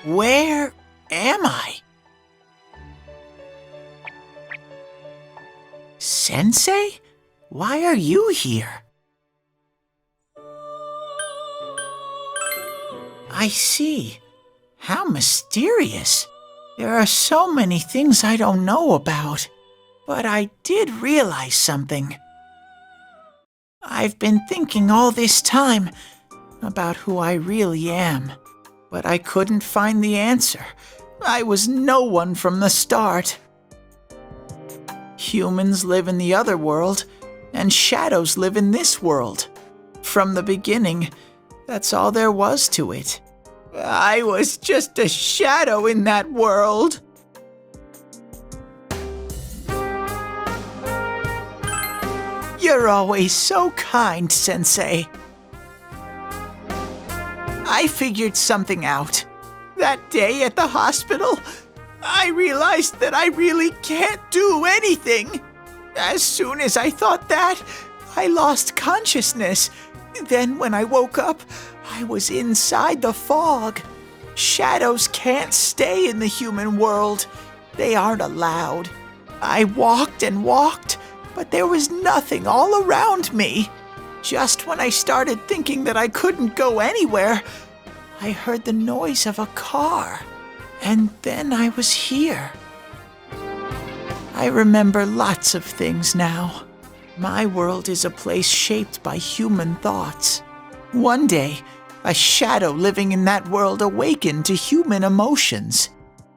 Where am I? Sensei? Why are you here? I see. How mysterious. There are so many things I don't know about. But I did realize something. I've been thinking all this time about who I really am, but I couldn't find the answer. I was no one from the start. Humans live in the other world, and shadows live in this world. From the beginning, that's all there was to it. I was just a shadow in that world. You're always so kind, Sensei. I figured something out. That day at the hospital, I realized that I really can't do anything. As soon as I thought that, I lost consciousness. Then when I woke up, I was inside the fog. Shadows can't stay in the human world. They aren't allowed. I walked and walked, but there was nothing all around me. Just when I started thinking that I couldn't go anywhere, I heard the noise of a car, and then I was here. I remember lots of things now. My world is a place shaped by human thoughts. One day, a shadow living in that world awakened to human emotions.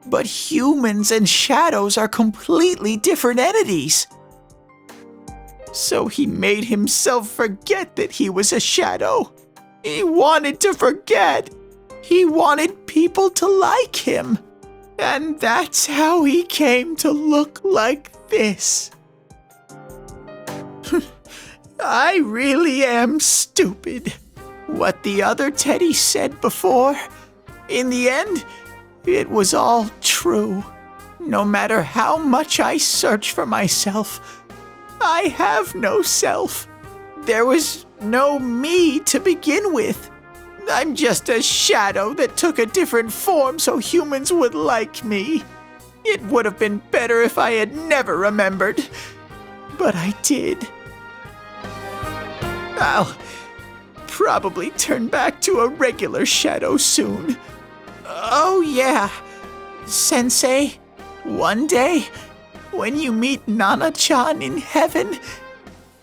But humans and shadows are completely different entities. So he made himself forget that he was a shadow. He wanted to forget. He wanted people to like him. And that's how he came to look like this. I really am stupid. What the other Teddy said before, in the end, it was all true. No matter how much I search for myself, I have no self. There was no me to begin with. I'm just a shadow that took a different form so humans would like me. It would have been better if I had never remembered, but I did. I'll probably turn back to a regular shadow soon. Oh yeah, Sensei, one day, when you meet Nana-chan in heaven,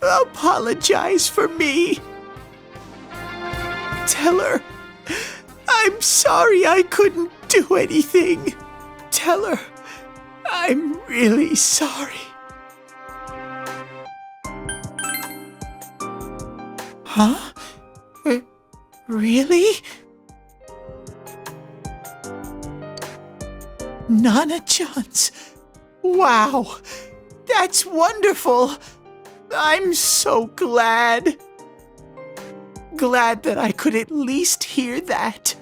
apologize for me. Tell her, I'm sorry I couldn't do anything. Tell her, I'm really sorry. Huh? Really? Nana-chan's. Wow, that's wonderful. I'm so glad. Glad that I could at least hear that.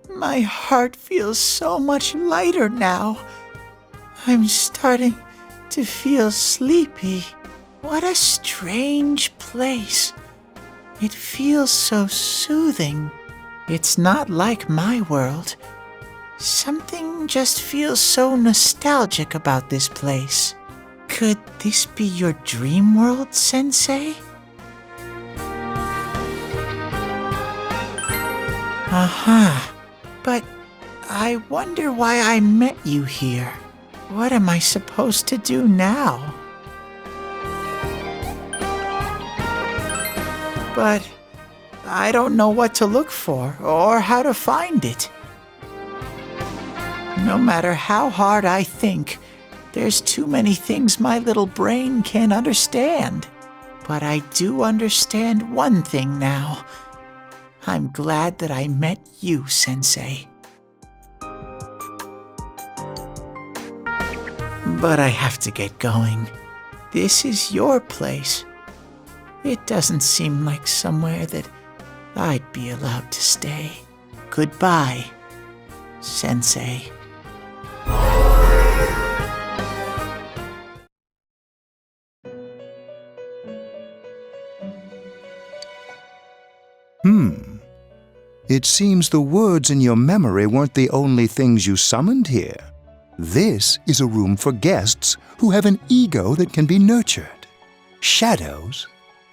My heart feels so much lighter now. I'm starting to feel sleepy. What a strange place. It feels so soothing. It's not like my world. Something just feels so nostalgic about this place. Could this be your dream world, Sensei? Aha. But I wonder why I met you here. What am I supposed to do now? But I don't know what to look for or how to find it. No matter how hard I think, there's too many things my little brain can't understand. But I do understand one thing now. I'm glad that I met you, Sensei. But I have to get going. This is your place. It doesn't seem like somewhere that I'd be allowed to stay. Goodbye, Sensei. It seems the words in your memory weren't the only things you summoned here. This is a room for guests who have an ego that can be nurtured. Shadows,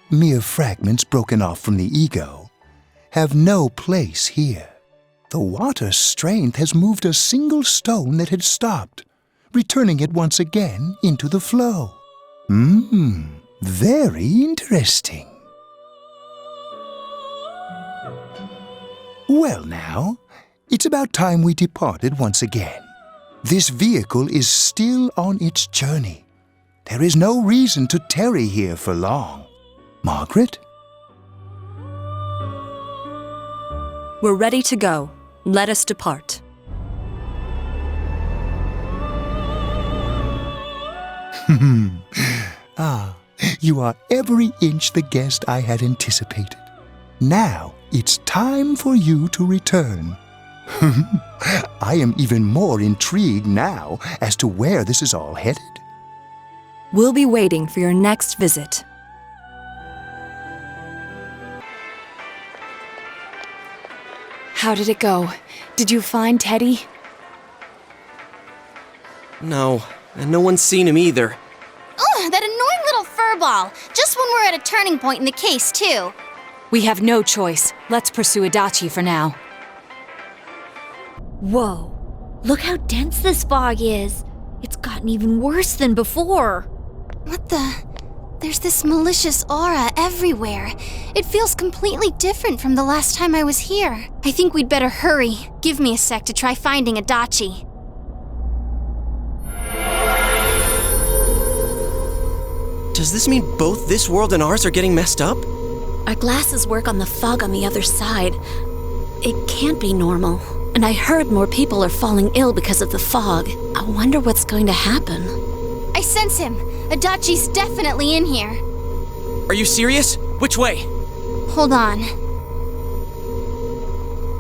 mere fragments broken off from the ego, have no place here. The water's strength has moved a single stone that had stopped, returning it once again into the flow. Very interesting. Well now, it's about time we departed once again. This vehicle is still on its journey. There is no reason to tarry here for long. Margaret? We're ready to go. Let us depart. You are every inch the guest I had anticipated. Now it's time for you to return. I am even more intrigued now as to where this is all headed. We'll be waiting for your next visit. How did it go? Did you find Teddy? No, and no one's seen him either. Ugh, that annoying little furball! Just when we're at a turning point in the case, too. We have no choice. Let's pursue Adachi for now. Whoa, look how dense this fog is. It's gotten even worse than before. What the? There's this malicious aura everywhere. It feels completely different from the last time I was here. I think we'd better hurry. Give me a sec to try finding Adachi. Does this mean both this world and ours are getting messed up? Our glasses work on the fog on the other side. It can't be normal. And I heard more people are falling ill because of the fog. I wonder what's going to happen. I sense him. Adachi's definitely in here. Are you serious? Which way? Hold on.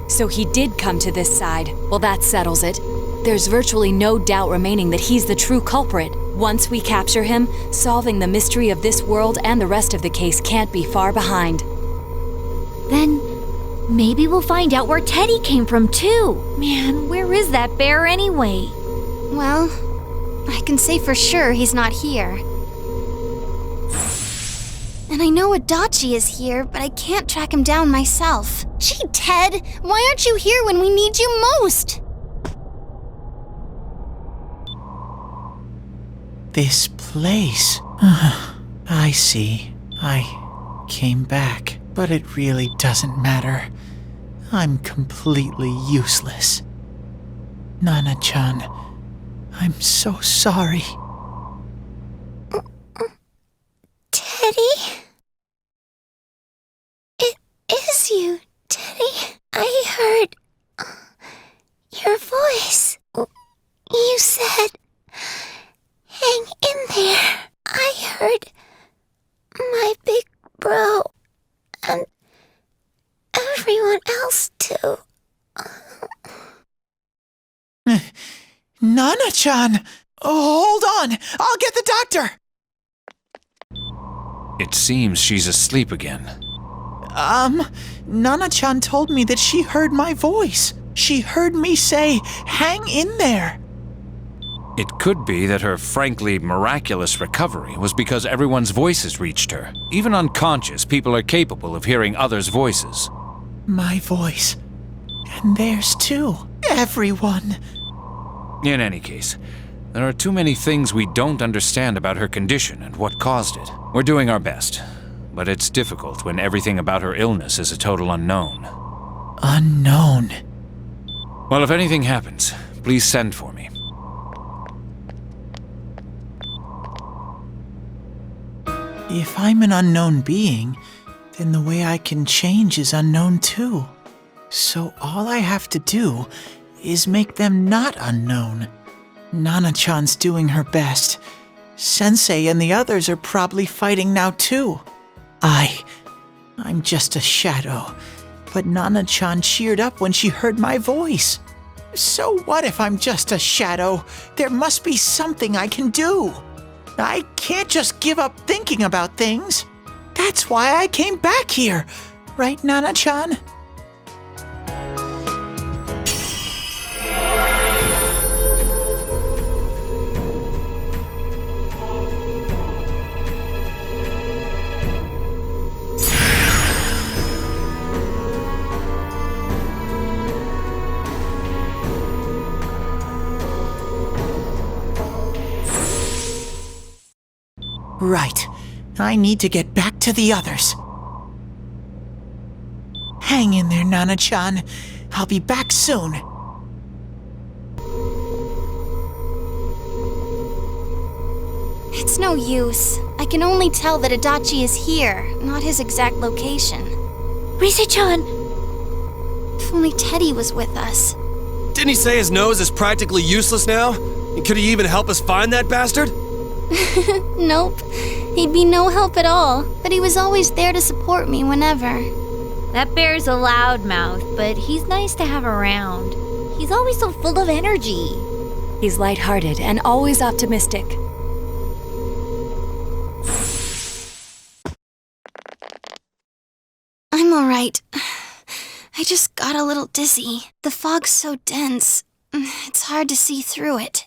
So he did come to this side. Well, that settles it. There's virtually no doubt remaining that he's the true culprit. Once we capture him, solving the mystery of this world and the rest of the case can't be far behind. Then maybe we'll find out where Teddy came from too. Man, where is that bear anyway? Well, I can say for sure he's not here. And I know Adachi is here, but I can't track him down myself. Gee, Ted, why aren't you here when we need you most? This place. I see. I came back, but it really doesn't matter. I'm completely useless. Nana-chan, I'm so sorry. Teddy? It is you, Teddy. I heard your voice. You said, hang in there. I heard my big bro and everyone else too. Nana-chan! Hold on! I'll get the doctor! It seems she's asleep again. Nana-chan told me that she heard my voice. She heard me say, hang in there. It could be that her frankly miraculous recovery was because everyone's voices reached her. Even unconscious, people are capable of hearing others' voices. My voice. And theirs too. Everyone. In any case, there are too many things we don't understand about her condition and what caused it. We're doing our best, but it's difficult when everything about her illness is a total unknown. Unknown. Well, if anything happens, please send for me. If I'm an unknown being, then the way I can change is unknown too. So all I have to do is make them not unknown. Nana-chan's doing her best. Sensei and the others are probably fighting now too. I'm just a shadow, but Nana-chan cheered up when she heard my voice. So what if I'm just a shadow? There must be something I can do. I can't just give up thinking about things. That's why I came back here. Right, Nana-chan? Right. I need to get back to the others. Hang in there, Nana-chan. I'll be back soon. It's no use. I can only tell that Adachi is here, not his exact location. Rise-chan! If only Teddy was with us. Didn't he say his nose is practically useless now? And could he even help us find that bastard? Nope. He'd be no help at all, but he was always there to support me whenever. That bear's a loudmouth, but he's nice to have around. He's always so full of energy. He's lighthearted and always optimistic. I'm alright. I just got a little dizzy. The fog's so dense, it's hard to see through it.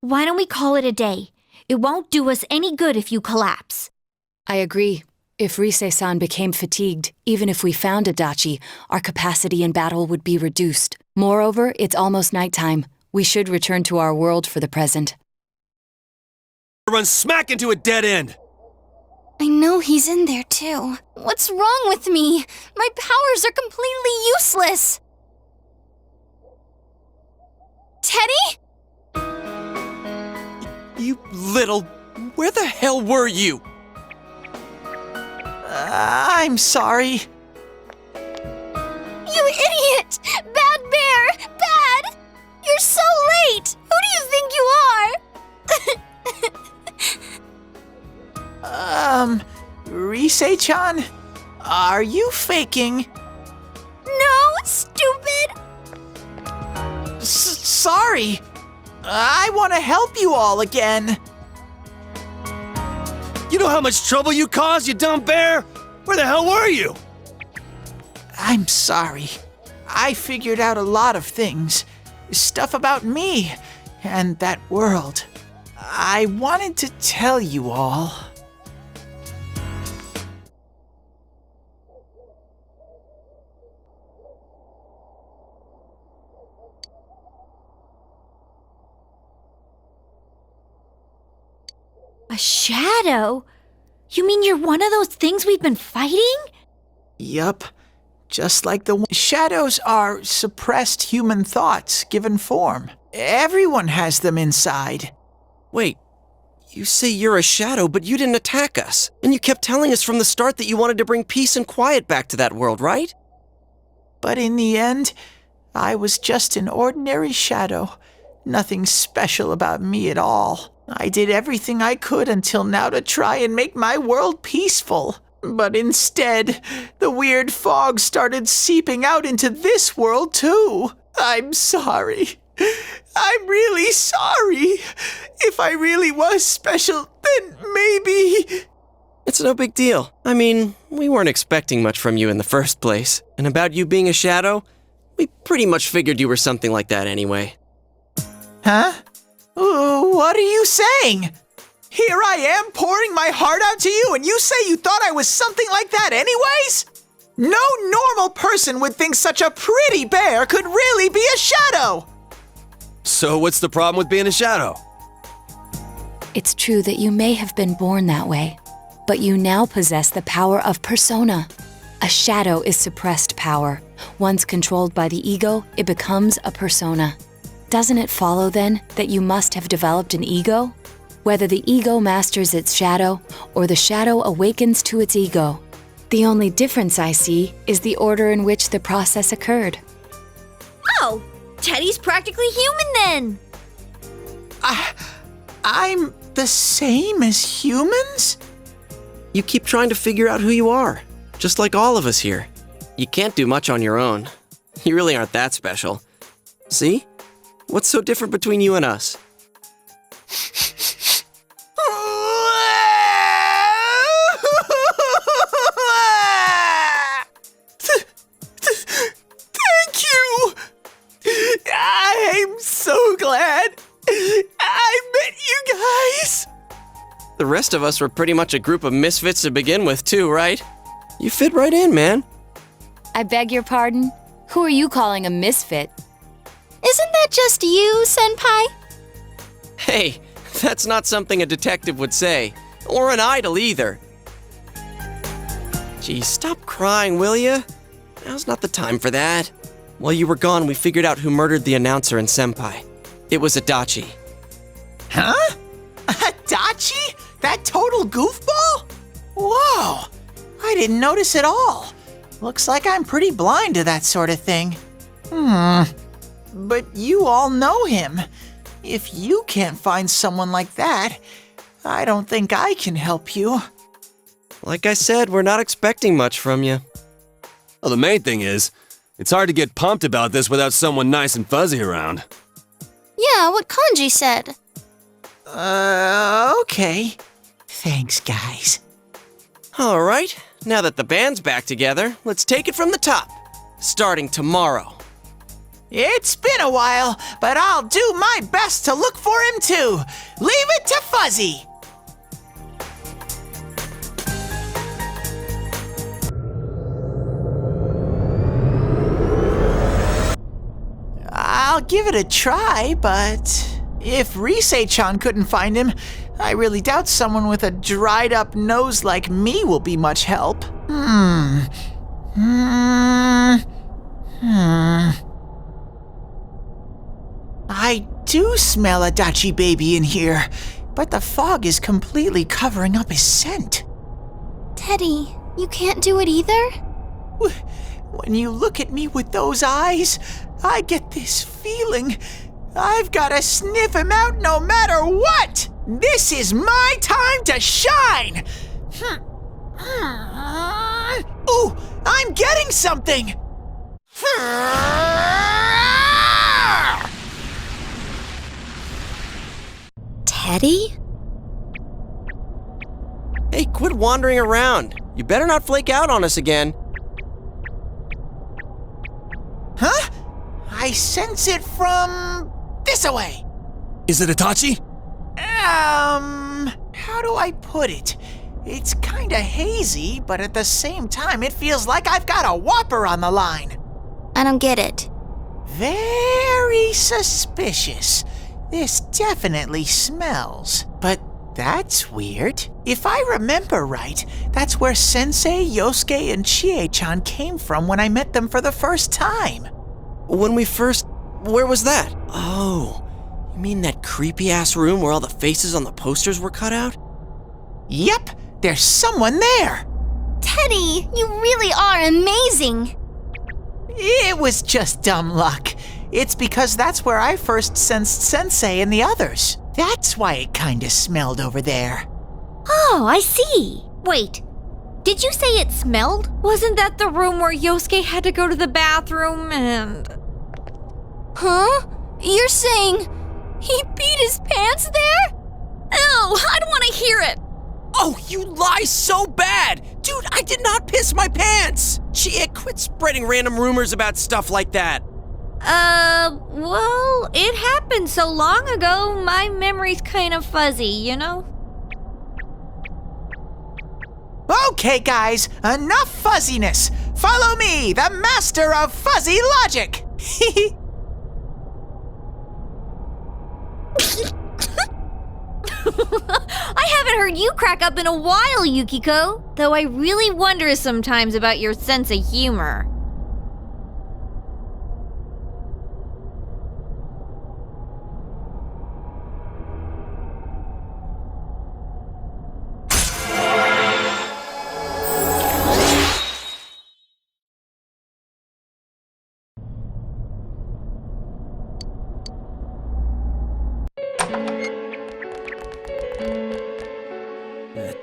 Why don't we call it a day? It won't do us any good if you collapse. I agree. If Rise-san became fatigued, even if we found Adachi, our capacity in battle would be reduced. Moreover, it's almost nighttime. We should return to our world for the present. Run smack into a dead end! I know he's in there too. What's wrong with me? My powers are completely useless. Teddy? You little... Where the hell were you? I'm sorry. You idiot! Bad bear! Bad! You're so late! Who do you think you are? Rise-chan? Are you faking? No, stupid! Sorry. I want to help you all again. You know how much trouble you caused, you dumb bear? Where the hell were you? I'm sorry. I figured out a lot of things. Stuff about me and that world. I wanted to tell you all. A shadow? You mean you're one of those things we've been fighting? Yup. Just like the shadows are suppressed human thoughts given form. Everyone has them inside. Wait, you say you're a shadow, but you didn't attack us. And you kept telling us from the start that you wanted to bring peace and quiet back to that world, right? But in the end, I was just an ordinary shadow. Nothing special about me at all. I did everything I could until now to try and make my world peaceful. But instead, the weird fog started seeping out into this world too. I'm sorry. I'm really sorry. If I really was special, then maybe... It's no big deal. I mean, we weren't expecting much from you in the first place. And about you being a shadow, we pretty much figured you were something like that anyway. Huh? What are you saying? Here I am pouring my heart out to you, and you say you thought I was something like that anyways? No normal person would think such a pretty bear could really be a shadow! So what's the problem with being a shadow? It's true that you may have been born that way, but you now possess the power of persona. A shadow is suppressed power. Once controlled by the ego, it becomes a persona. Doesn't it follow, then, that you must have developed an ego? Whether the ego masters its shadow, or the shadow awakens to its ego. The only difference I see is the order in which the process occurred. Oh, Teddy's practically human then! I'm the same as humans? You keep trying to figure out who you are, just like all of us here. You can't do much on your own. You really aren't that special. See? What's so different between you and us? Thank you! I'm so glad I met you guys! The rest of us were pretty much a group of misfits to begin with, too, right? You fit right in, man. I beg your pardon? Who are you calling a misfit? Isn't that just you, Senpai? Hey, that's not something a detective would say. Or an idol either. Geez, stop crying, will ya? Now's not the time for that. While you were gone, we figured out who murdered the announcer and Senpai. It was Adachi. Huh? Adachi? That total goofball? Whoa! I didn't notice at all. Looks like I'm pretty blind to that sort of thing. But you all know him. If you can't find someone like that, I don't think I can help you. Like I said, we're not expecting much from you. Well, the main thing is, it's hard to get pumped about this without someone nice and fuzzy around. Yeah, what Kanji said. Okay. Thanks, guys. All right, now that the band's back together, let's take it from the top. Starting tomorrow. It's been a while, but I'll do my best to look for him too. Leave it to Fuzzy. I'll give it a try, but if Risei-chan couldn't find him, I really doubt someone with a dried up nose like me will be much help. I do smell Adachi baby in here, but the fog is completely covering up his scent. Teddy, you can't do it either? When you look at me with those eyes, I get this feeling. I've gotta sniff him out no matter what! This is my time to shine! Ooh, I'm getting something! Teddy? Hey, quit wandering around. You better not flake out on us again. Huh? I sense it from this-a-way. Is it Itachi? How do I put it? It's kinda hazy, but at the same time, it feels like I've got a whopper on the line. I don't get it. Very suspicious. This definitely smells. But that's weird. If I remember right, that's where Sensei, Yosuke, and Chie-chan came from when I met them for the first time. Where was that? Oh, you mean that creepy-ass room where all the faces on the posters were cut out? Yep, there's someone there. Teddy, you really are amazing. It was just dumb luck. It's because that's where I first sensed Sensei and the others. That's why it kinda smelled over there. Oh, I see. Wait, did you say it smelled? Wasn't that the room where Yosuke had to go to the bathroom and... Huh? You're saying he beat his pants there? Ew, I don't want to hear it. Oh, you lie so bad! Dude, I did not piss my pants! Chie, quit spreading random rumors about stuff like that. Well, it happened so long ago, my memory's kind of fuzzy, you know? Okay, guys, enough fuzziness. Follow me, the master of fuzzy logic. I haven't heard you crack up in a while, Yukiko. Though I really wonder sometimes about your sense of humor.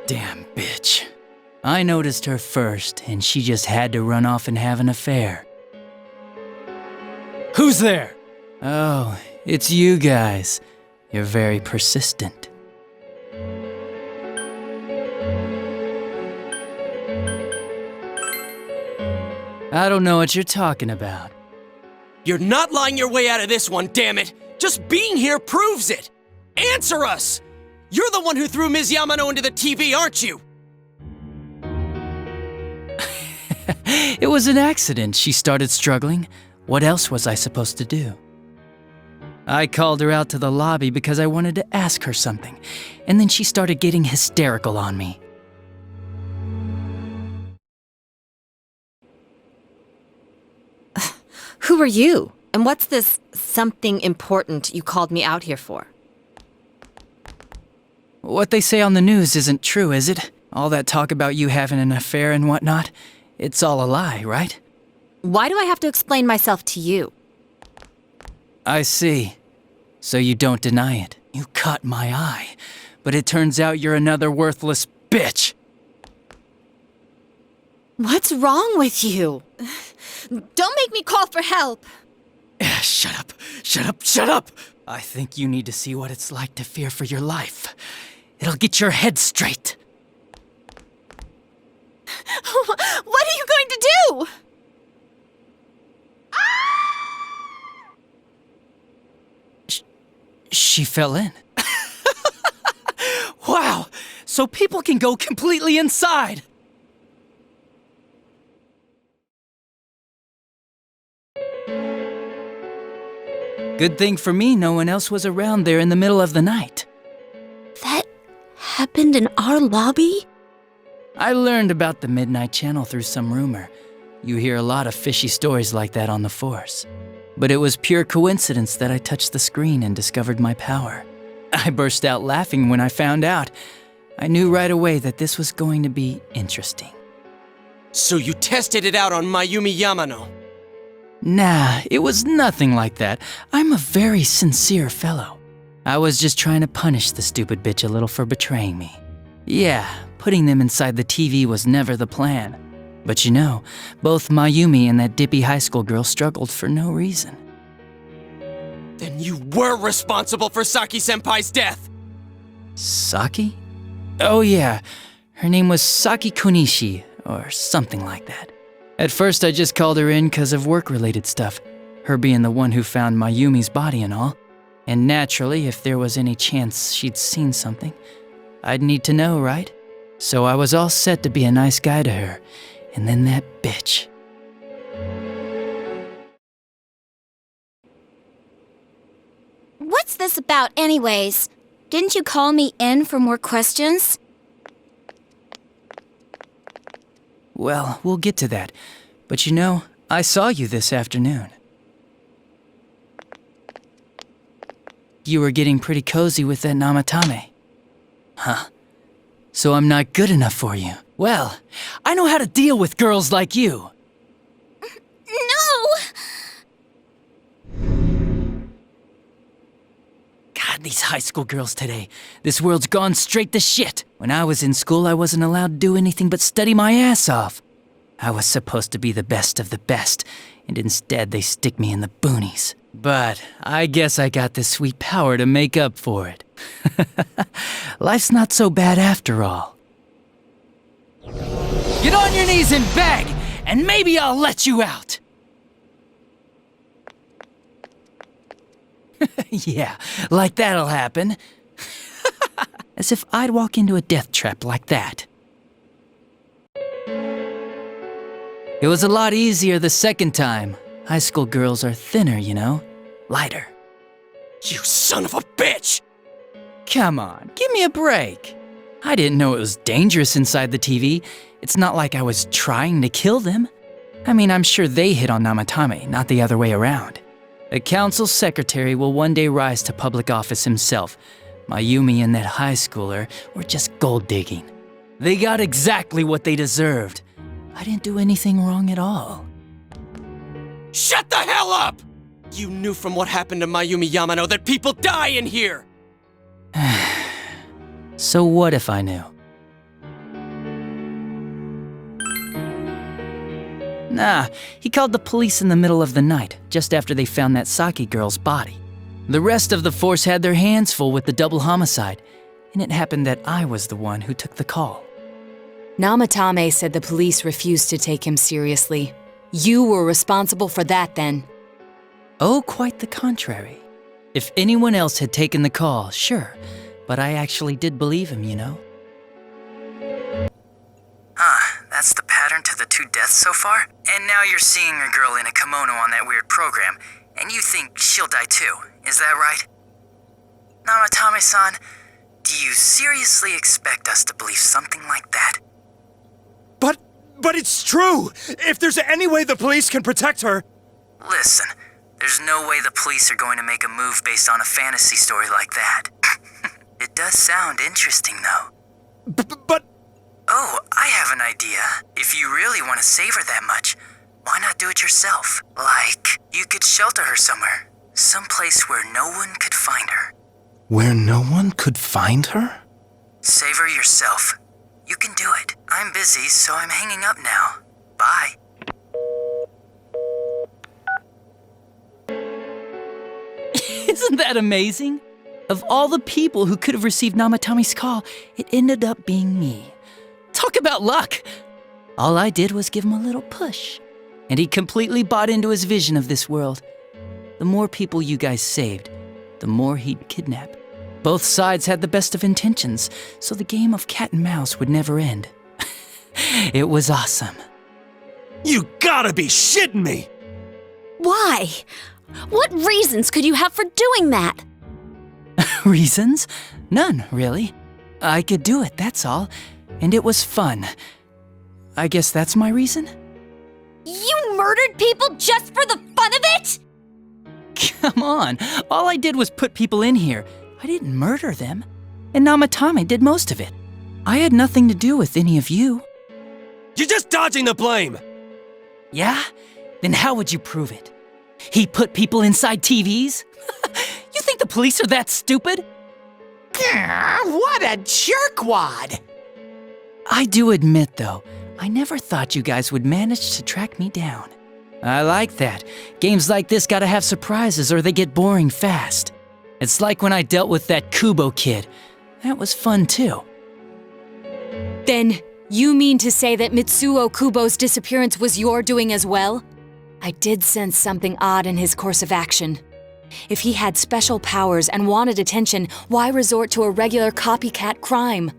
Damn bitch. I noticed her first, and she just had to run off and have an affair. Who's there? Oh, it's you guys. You're very persistent. I don't know what you're talking about. You're not lying your way out of this one, damn it! Just being here proves it! Answer us! You're the one who threw Ms. Yamano into the TV, aren't you? It was an accident. She started struggling. What else was I supposed to do? I called her out to the lobby because I wanted to ask her something, and then she started getting hysterical on me. Who are you? And what's this something important you called me out here for? What they say on the news isn't true, is it? All that talk about you having an affair and whatnot? It's all a lie, right? Why do I have to explain myself to you? I see. So you don't deny it. You caught my eye. But it turns out you're another worthless bitch. What's wrong with you? Don't make me call for help. Shut up. Shut up. Shut up. I think you need to see what it's like to fear for your life. It'll get your head straight. What are you going to do? She fell in. Wow! So people can go completely inside! Good thing for me, no one else was around there in the middle of the night. That happened in our lobby? I learned about the Midnight Channel through some rumor. You hear a lot of fishy stories like that on the Force. But it was pure coincidence that I touched the screen and discovered my power. I burst out laughing when I found out. I knew right away that this was going to be interesting. So you tested it out on Mayumi Yamano? Nah, it was nothing like that. I'm a very sincere fellow. I was just trying to punish the stupid bitch a little for betraying me. Yeah, putting them inside the TV was never the plan. But you know, both Mayumi and that dippy high school girl struggled for no reason. Then you were responsible for Saki-senpai's death! Saki? Oh yeah, her name was Saki Kunishi, or something like that. At first I just called her in because of work-related stuff, her being the one who found Mayumi's body and all. And naturally, if there was any chance she'd seen something, I'd need to know, right? So I was all set to be a nice guy to her, and then that bitch. What's this about anyways? Didn't you call me in for more questions? Well, we'll get to that. But you know, I saw you this afternoon. You were getting pretty cozy with that Namatame. Huh. So I'm not good enough for you. Well, I know how to deal with girls like you. No! God, these high school girls today. This world's gone straight to shit. When I was in school, I wasn't allowed to do anything but study my ass off. I was supposed to be the best of the best, and instead they stick me in the boonies. But I guess I got this sweet power to make up for it. Life's not so bad after all. Get on your knees and beg, and maybe I'll let you out. Yeah, like that'll happen. As if I'd walk into a death trap like that. It was a lot easier the second time. High school girls are thinner, you know? Lighter. You son of a bitch! Come on, give me a break. I didn't know it was dangerous inside the TV. It's not like I was trying to kill them. I mean, I'm sure they hit on Namatame, not the other way around. A council secretary will one day rise to public office himself. Mayumi and that high schooler were just gold digging. They got exactly what they deserved. I didn't do anything wrong at all. Shut the hell up! You knew from what happened to Mayumi Yamano that people die in here! So what if I knew? Nah, he called the police in the middle of the night, just after they found that Saki girl's body. The rest of the force had their hands full with the double homicide, and it happened that I was the one who took the call. Namatame said the police refused to take him seriously. You were responsible for that then. Oh, quite the contrary. If anyone else had taken the call, sure, but I actually did believe him, you know? That's the pattern to the 2 deaths so far? And now you're seeing a girl in a kimono on that weird program, and you think she'll die too, is that right? Namatame-san, do you seriously expect us to believe something like that? But it's true! If there's any way the police can protect her... Listen, there's no way the police are going to make a move based on a fantasy story like that. It does sound interesting, though. But... Oh, I have an idea. If you really want to save her that much, why not do it yourself? Like, you could shelter her somewhere. Someplace where no one could find her. Where no one could find her? Save her yourself. You can do it. I'm busy, so I'm hanging up now. Bye. Isn't that amazing? Of all the people who could have received Namatame's call, it ended up being me. Talk about luck! All I did was give him a little push, and he completely bought into his vision of this world. The more people you guys saved, the more he'd kidnap. Both sides had the best of intentions, so the game of cat and mouse would never end. It was awesome. You gotta be shitting me! Why? What reasons could you have for doing that? Reasons? None, really. I could do it, that's all. And it was fun. I guess that's my reason? You murdered people just for the fun of it? Come on, all I did was put people in here. I didn't murder them. And Namatame did most of it. I had nothing to do with any of you. You're just dodging the blame! Yeah? Then how would you prove it? He put people inside TVs? You think the police are that stupid? What a jerkwad! I do admit, though, I never thought you guys would manage to track me down. I like that. Games like this gotta have surprises or they get boring fast. It's like when I dealt with that Kubo kid. That was fun, too. Then, you mean to say that Mitsuo Kubo's disappearance was your doing as well? I did sense something odd in his course of action. If he had special powers and wanted attention, why resort to a regular copycat crime?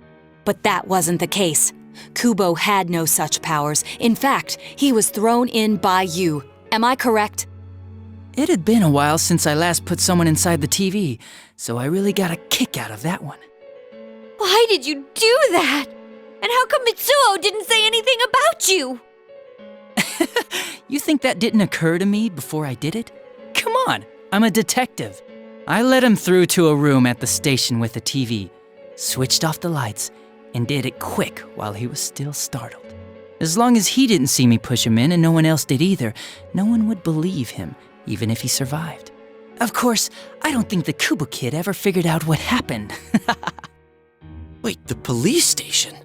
But that wasn't the case. Kubo had no such powers. In fact, he was thrown in by you. Am I correct? It had been a while since I last put someone inside the TV, so I really got a kick out of that one. Why did you do that? And how come Mitsuo didn't say anything about you? You think that didn't occur to me before I did it? Come on, I'm a detective. I let him through to a room at the station with a TV, switched off the lights, and did it quick while he was still startled. As long as he didn't see me push him in and no one else did either, no one would believe him, even if he survived. Of course, I don't think the Kubo kid ever figured out what happened. Wait, the police station?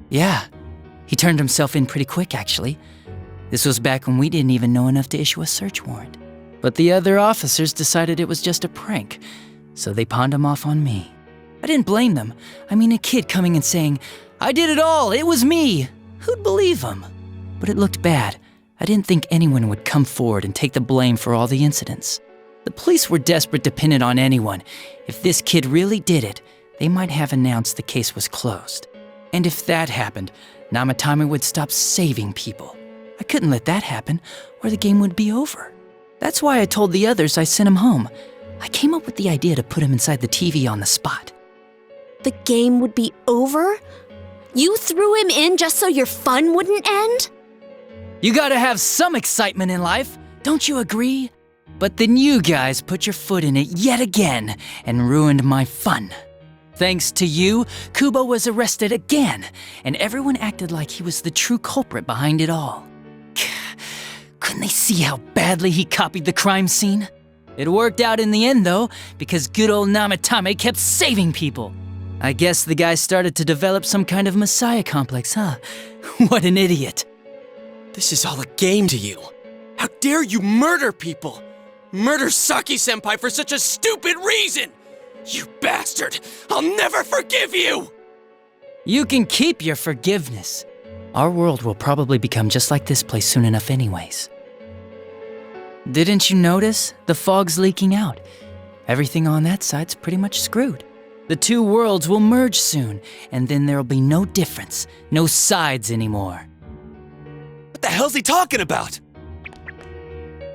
Yeah, he turned himself in pretty quick, actually. This was back when we didn't even know enough to issue a search warrant. But the other officers decided it was just a prank, so they pawned him off on me. I didn't blame them. I mean, a kid coming and saying, "I did it all, it was me." Who'd believe him? But it looked bad. I didn't think anyone would come forward and take the blame for all the incidents. The police were desperate to pin it on anyone. If this kid really did it, they might have announced the case was closed. And if that happened, Namatame would stop saving people. I couldn't let that happen, or the game would be over. That's why I told the others I sent him home. I came up with the idea to put him inside the TV on the spot. The game would be over? You threw him in just so your fun wouldn't end? You gotta have some excitement in life, don't you agree? But then you guys put your foot in it yet again and ruined my fun. Thanks to you, Kubo was arrested again, and everyone acted like he was the true culprit behind it all. Couldn't they see how badly he copied the crime scene? It worked out in the end, though, because good old Namatame kept saving people. I guess the guy started to develop some kind of messiah complex, huh? What an idiot. This is all a game to you. How dare you murder people? Murder Saki-senpai for such a stupid reason! You bastard! I'll never forgive you! You can keep your forgiveness. Our world will probably become just like this place soon enough anyways. Didn't you notice? The fog's leaking out. Everything on that side's pretty much screwed. The two worlds will merge soon, and then there'll be no difference, no sides anymore. What the hell's he talking about?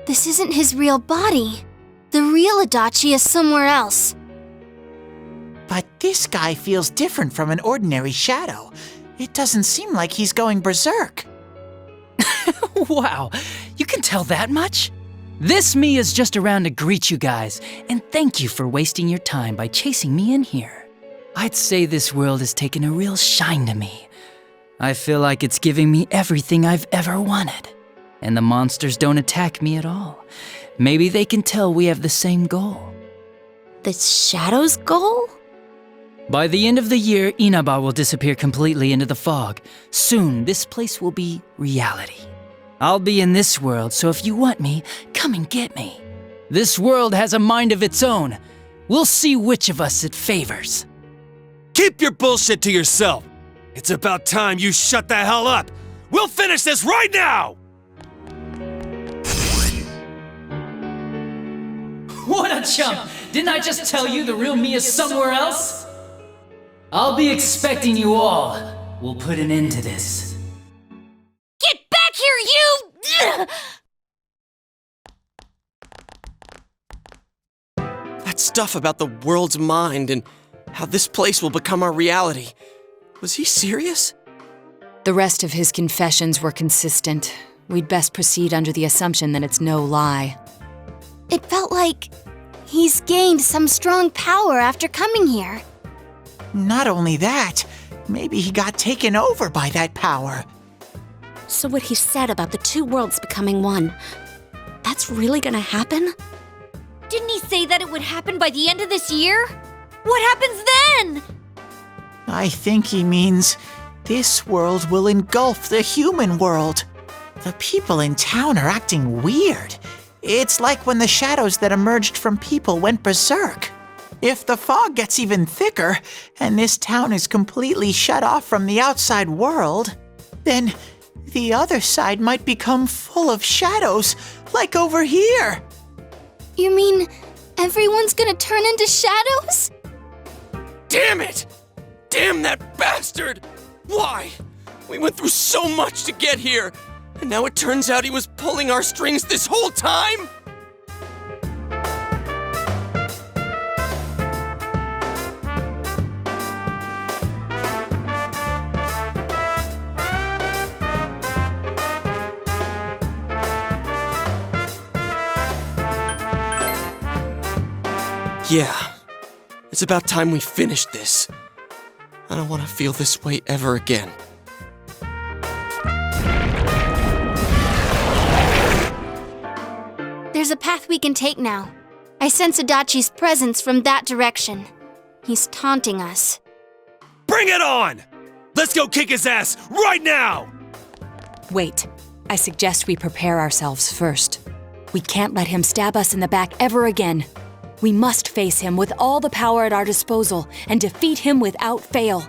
This isn't his real body. The real Adachi is somewhere else. But this guy feels different from an ordinary shadow. It doesn't seem like he's going berserk. Wow, you can tell that much? This me is just around to greet you guys, and thank you for wasting your time by chasing me in here. I'd say this world has taken a real shine to me. I feel like it's giving me everything I've ever wanted. And the monsters don't attack me at all. Maybe they can tell we have the same goal. The Shadow's goal? By the end of the year, Inaba will disappear completely into the fog. Soon, this place will be reality. I'll be in this world, so if you want me, come and get me. This world has a mind of its own. We'll see which of us it favors. Keep your bullshit to yourself. It's about time you shut the hell up. We'll finish this right now! What a chump! Didn't I just tell you the real me is somewhere else? I'll be expecting you all. We'll put an end to this. Get back here, you! That stuff about the world's mind and how this place will become our reality. Was he serious? The rest of his confessions were consistent. We'd best proceed under the assumption that it's no lie. It felt like he's gained some strong power after coming here. Not only that, maybe he got taken over by that power. So what he said about the two worlds becoming one, that's really gonna happen? Didn't he say that it would happen by the end of this year? What happens then? I think he means this world will engulf the human world. The people in town are acting weird. It's like when the shadows that emerged from people went berserk. If the fog gets even thicker, and this town is completely shut off from the outside world, then the other side might become full of shadows, like over here. You mean everyone's gonna turn into shadows? Damn it! Damn that bastard! Why? We went through so much to get here, and now it turns out he was pulling our strings this whole time? Yeah, it's about time we finished this. I don't want to feel this way ever again. There's a path we can take now. I sense Adachi's presence from that direction. He's taunting us. Bring it on! Let's go kick his ass right now! Wait, I suggest we prepare ourselves first. We can't let him stab us in the back ever again. We must face him with all the power at our disposal and defeat him without fail.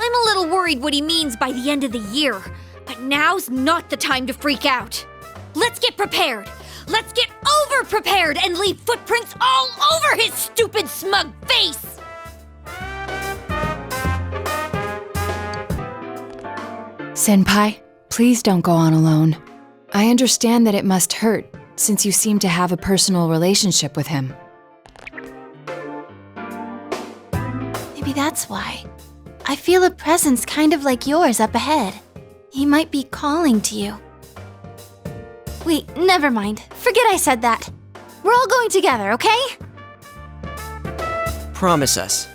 I'm a little worried what he means by the end of the year, but now's not the time to freak out. Let's get prepared. Let's get over-prepared and leave footprints all over his stupid, smug face! Senpai, please don't go on alone. I understand that it must hurt, since you seem to have a personal relationship with him. Maybe that's why. I feel a presence kind of like yours up ahead. He might be calling to you. Wait, never mind. Forget I said that. We're all going together, okay? Promise us.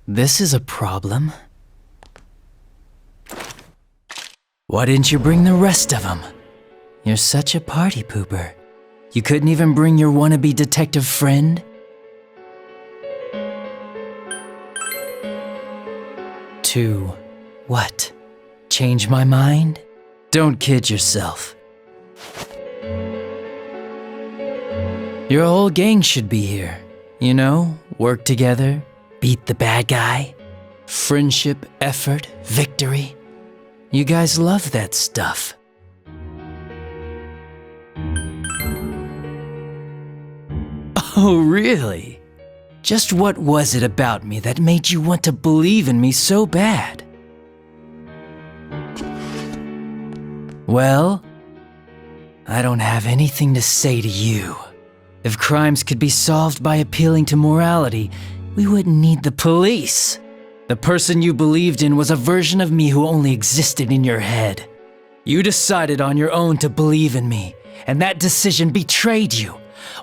This is a problem. Why didn't you bring the rest of them? You're such a party pooper. You couldn't even bring your wannabe detective friend? To what? Change my mind? Don't kid yourself. Your whole gang should be here. You know, work together, beat the bad guy. Friendship, effort, victory. You guys love that stuff. Oh, really? Just what was it about me that made you want to believe in me so bad? Well, I don't have anything to say to you. If crimes could be solved by appealing to morality, we wouldn't need the police. The person you believed in was a version of me who only existed in your head. You decided on your own to believe in me, and that decision betrayed you.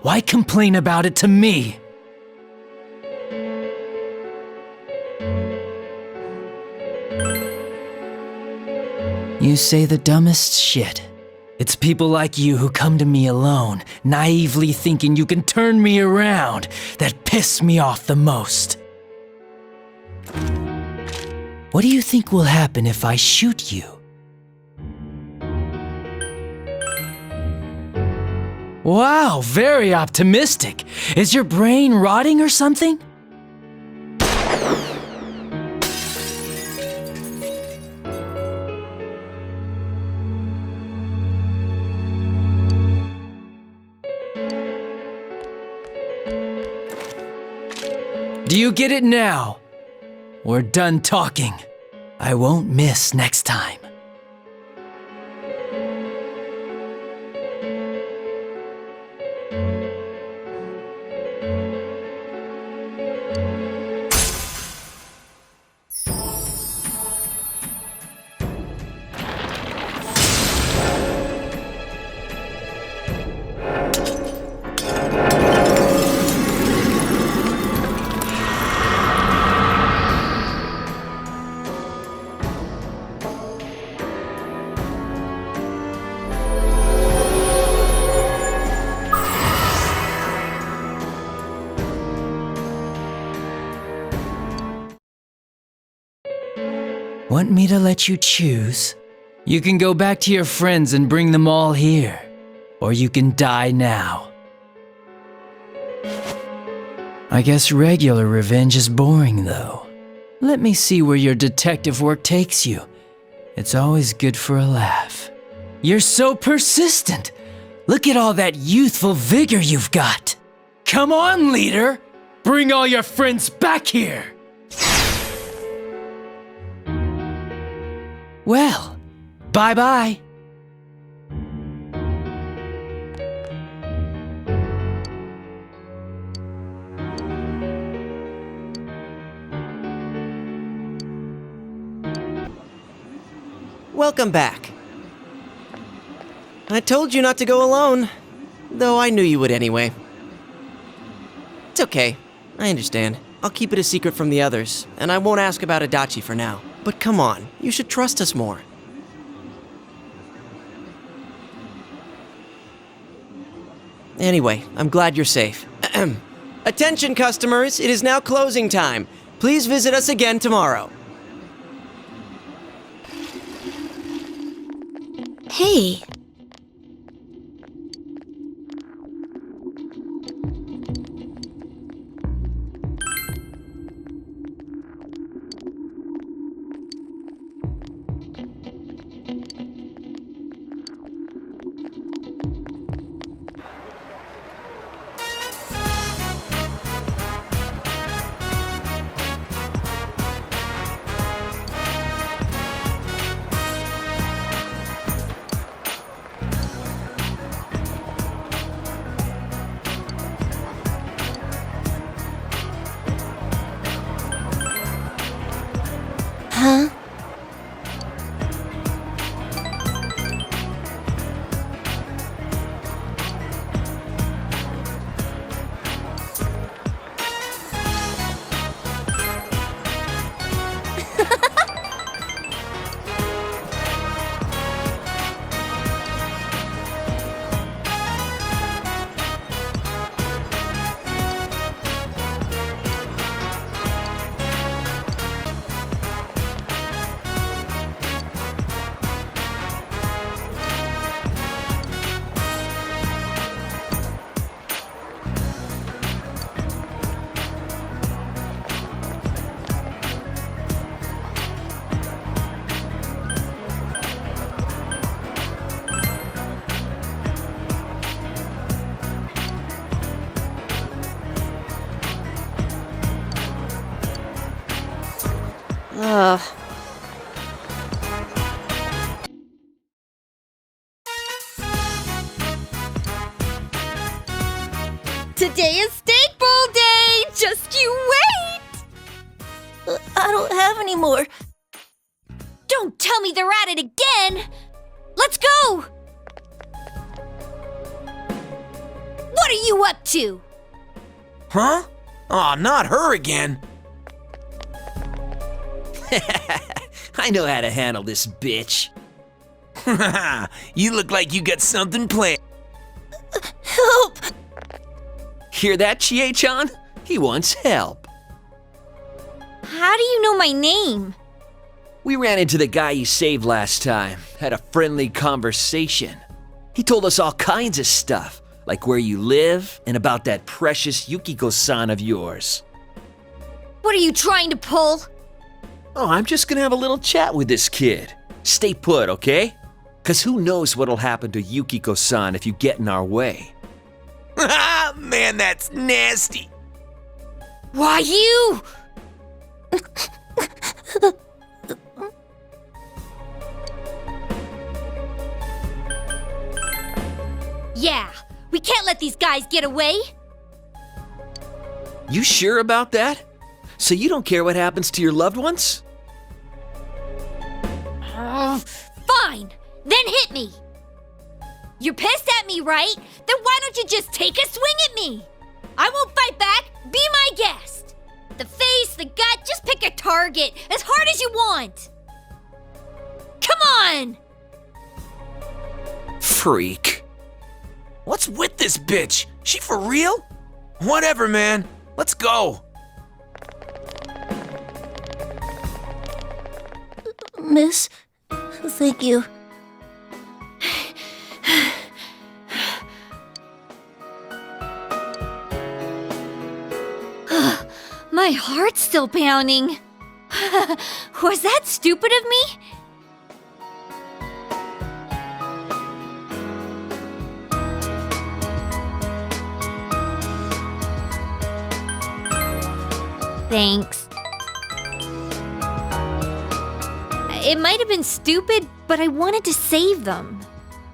Why complain about it to me? You say the dumbest shit. It's people like you who come to me alone, naively thinking you can turn me around, that piss me off the most. What do you think will happen if I shoot you? Wow, very optimistic. Is your brain rotting or something? Do you get it now? We're done talking. I won't miss next time. Want me to let you choose? You can go back to your friends and bring them all here, or you can die now. I guess regular revenge is boring, though. Let me see where your detective work takes you. It's always good for a laugh. You're so persistent! Look at all that youthful vigor you've got! Come on, leader! Bring all your friends back here! Well, bye-bye. Welcome back. I told you not to go alone, though I knew you would anyway. It's okay. I understand. I'll keep it a secret from the others, and I won't ask about Adachi for now. But come on, you should trust us more. Anyway, I'm glad you're safe. Attention, customers, it is now closing time. Please visit us again tomorrow. Hey. Today is steak bowl day! Just you wait! I don't have any more. Don't tell me they're at it again! Let's go! What are you up to? Huh? Aw, not her again. I know how to handle this bitch. You look like you got something planned. Help! Hear that, Chie-chan? He wants help. How do you know my name? We ran into the guy you saved last time, had a friendly conversation. He told us all kinds of stuff, like where you live and about that precious Yukiko-san of yours. What are you trying to pull? Oh, I'm just gonna have a little chat with this kid. Stay put, okay? 'Cause who knows what'll happen to Yukiko-san if you get in our way. Man, that's nasty. Why, you! Yeah, we can't let these guys get away. You sure about that? So you don't care what happens to your loved ones? Fine, then hit me. You're pissed at me, right? Then why don't you just take a swing at me? I won't fight back. Be my guest. The face, the gut, just pick a target as hard as you want. Come on! Freak. What's with this bitch? She for real? Whatever, man. Let's go. Miss, thank you. My heart's still pounding. Was that stupid of me? Thanks. It might have been stupid, but I wanted to save them.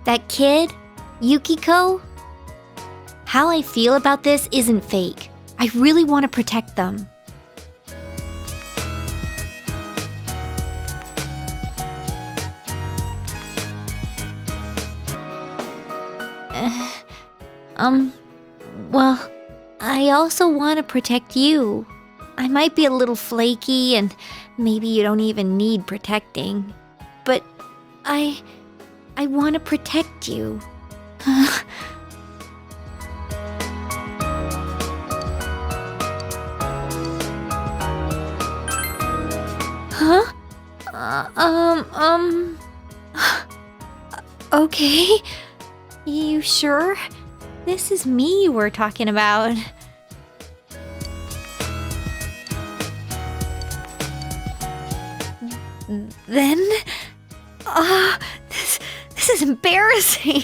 That kid, Yukiko. How I feel about this isn't fake. I really want to protect them. Well, I also want to protect you. I might be a little flaky and maybe you don't even need protecting. But I want to protect you. Huh? Okay. You sure? This is me you were talking about. Then? This is embarrassing.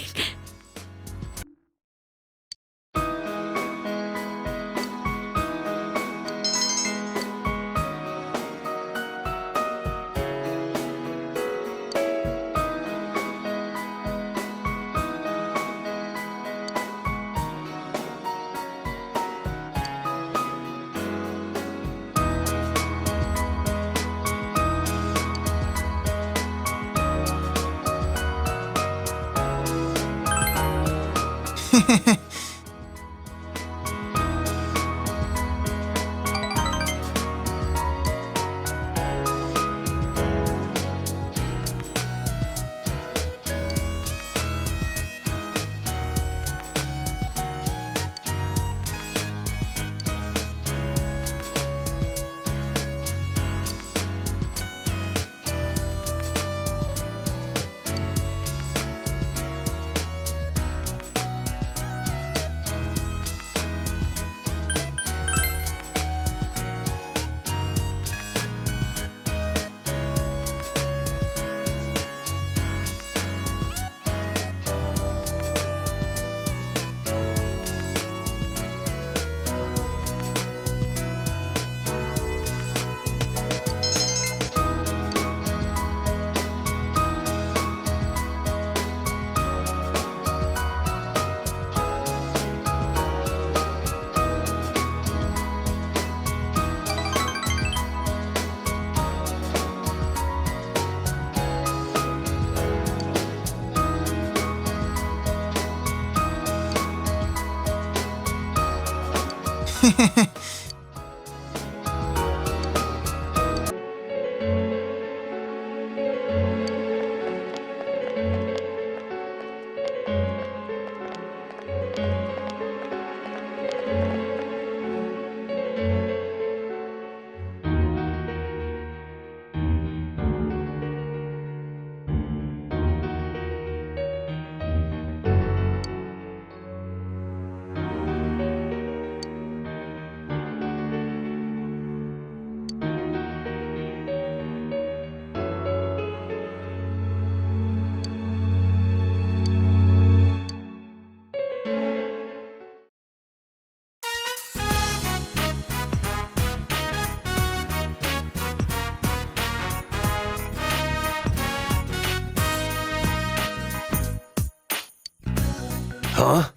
Huh?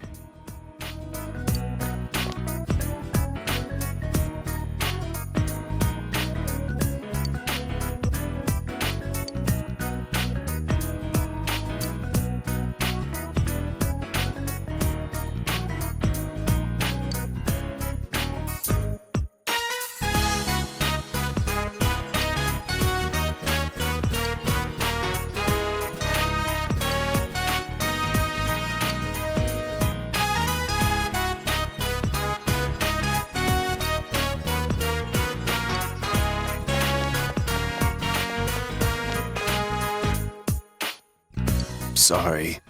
Sorry.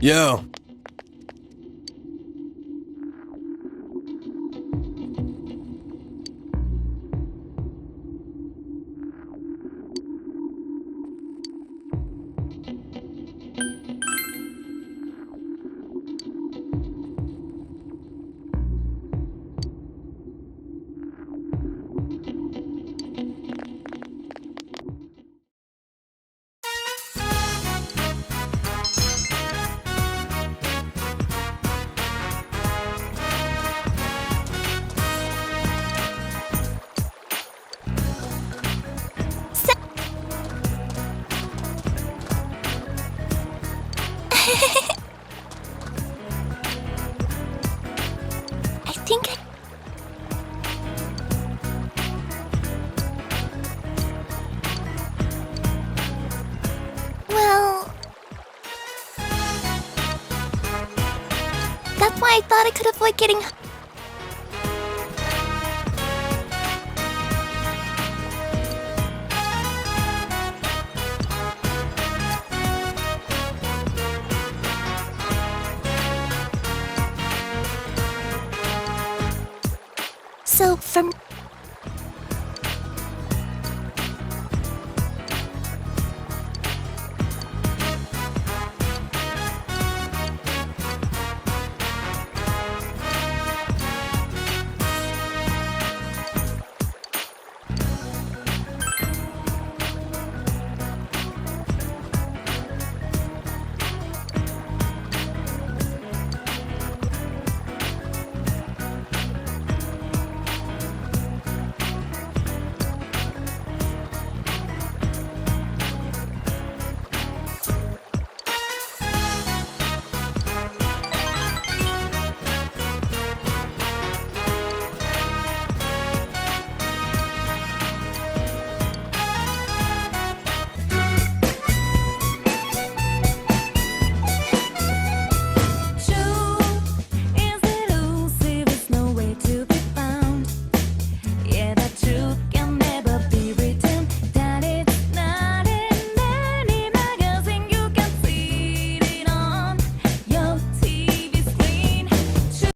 Yo. I think I... Well... That's why I thought I could avoid getting